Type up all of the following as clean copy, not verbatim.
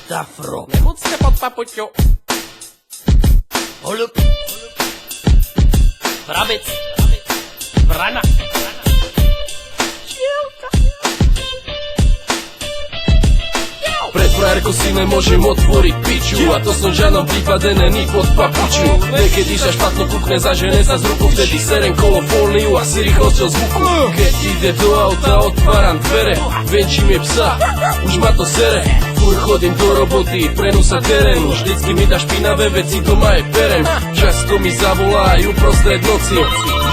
Tafro. Nebuďte pod papuťu. Holub. Vrabec. Vrana. Pred frajerkou si nemôžem otvoriť piču, a to som v žiadnom prípade není pod papuču. Niekedy sa špatno kúkne, zažene sa z ruku, vtedy serem kolofóniu a si rýchlosťou zvuku. Keď ide do auta, otváram dvere, venčím je psa, už ma to sere. Fúr chodím do roboty, prenú sa terénu, vždycky mi dá špinavé veci, doma je perem. Často mi zavolajú prostred noci,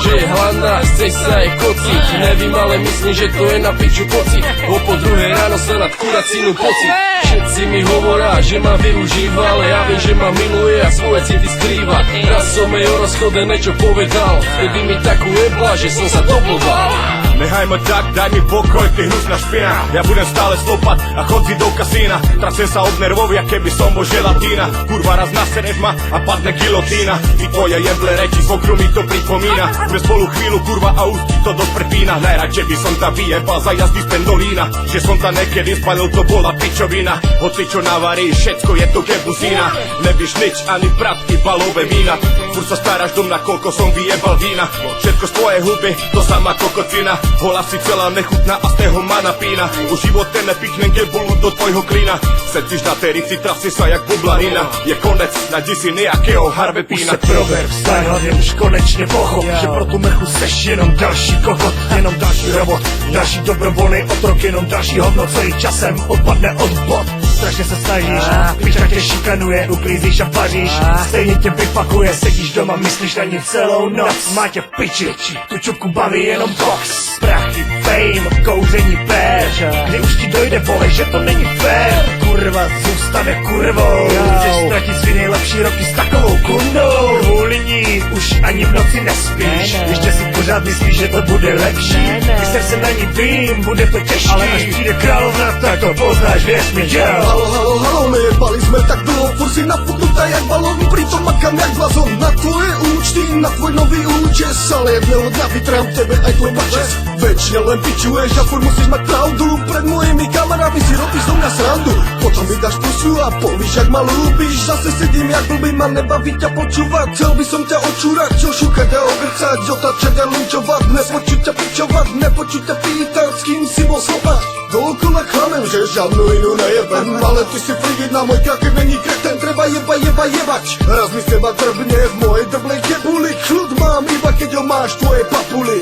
že je hladná, chce sa jej kociť. Nevím, ale myslím, že to je na piču pocit, bo po druhej ráno sa nad kuracínu pocit. Všetci mi hovoria, že ma využíva, ale ja viem, že ma miluje a svoje city skrýva. Raz som jej o rozchode niečo povedal, vtedy mi takú jebla, že som sa doblbal. Nechaj ma tak, daj mi pokoj, ty hnusná špina. Ja budem stále stopať a chodzi do kasína. Trasem sa od nervov, jak keby som bol želatína. Kurva, raz nasereš ma a padne gilotína. I tvoje jeble reči, svokru mi to pripomína. Sme spolu chvíľu, kurva, a už ti to dosť prepína. Najradšej by som ta vyjebal za jazdy z pendolína. Že som ta nekedy spalil, to bola pičovina. Hoci čo navaríš, všetko je to kebuzína. Nevíš nič, ani pratky, balové vína. Furt sa staráš do mňa, koľko som vyjebal vína. Všetko z tvojej huby, to sama kokocina. Hola si celá nechutná a z toho ma napína. Už živote nepichnem gebulu do tvojho klína. Sedíš na tej rici, trasí sa jak bublanina. Je konec, najdi si nejakého Harvey Pína. Už se prober, vstaň, hlavně už konečně pochop, že pro tu mechu seš jenom další kokot, jenom další robot, další dobrovolný otrok, jenom další hovno, co jí časem odpadne od bod. Strašně se snažíš, pička tě šikanuje, uklízíš a paříš, stejně tě vypakuje, sedíš doma, myslíš na ní celou noc. Má tě v piči, tu čupku baví jenom box. Prachy, fame, kouření pér, kdy už ti dojde, vole, že to není fér. Kurva zůstane kurvou, chceš ztratit svý nejlepší roky s takovou kundou. Kvůli ní už ani v noci nespíš, ještě si pořád myslíš, že to bude lepší. Vyser se na ní, vím, bude to těžký, ale až přijde královna, tak to poznáš, věř mi, děl. Halo, halo, halo, nejebali sme tak dlho, furt si napuknutá jak balón, pritom makám jak blazon na tvoje účty, na tvoj nový účes, ale jedného dňa vytrám tebe aj tvoj mačes. Večne len pičuješ a furt musíš mať pravdu, pred mojimi kamarami si robíš zo mňa srandu, potom mi dáš pusu a povíš jak ma ľúbiš, zase sedím jak blbý, ma nebaví ťa počúvať, chcel by som ťa odčúrať, čo šúkať a ogrcať, otačať a linčovať, nepočuť ťa pičovať, nepočuť ťa pýtať, s kým si bol slopať. Dookola klamem, že žiadnu inú nejebem, ale ty si frigid na môj krake, není kreten, treba jebať. Raz mi z teba drbne v mojej drblej gebuli, kľud mám iba keď ho máš tvoje papuli.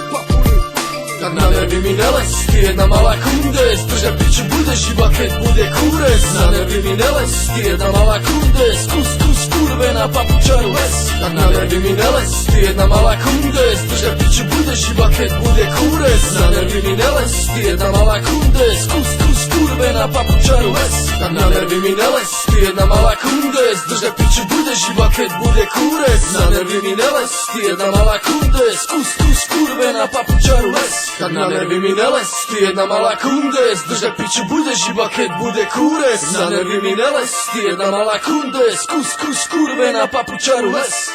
Tak na nervy mi neles, ty jedna malá kundes, držať piču budeš iba keď bude kúres. Na nervy mi neles, ty jedna malá kundes, kus kurvená papučaru les. Tak na nervy mi neles, ty jedna malá kundes, držať piču budeš iba keď bude kúres. Na nervy mi neles, ty jedna malá kundes, kus kurvená papučaru les. Tak na nervy mi neles, ty jedna malá kundes, držať piču budeš iba keď bude kúres. Na nervy mi neles, ty jedna malá kundes, kus kurvená papučaru les. Tak na nervy mi neles, ty jedna malá kundes, držať piču budeš iba keď bude kúres. Na nervy mi neles, ty jedna malá kundes, kus kurvená papučaru les.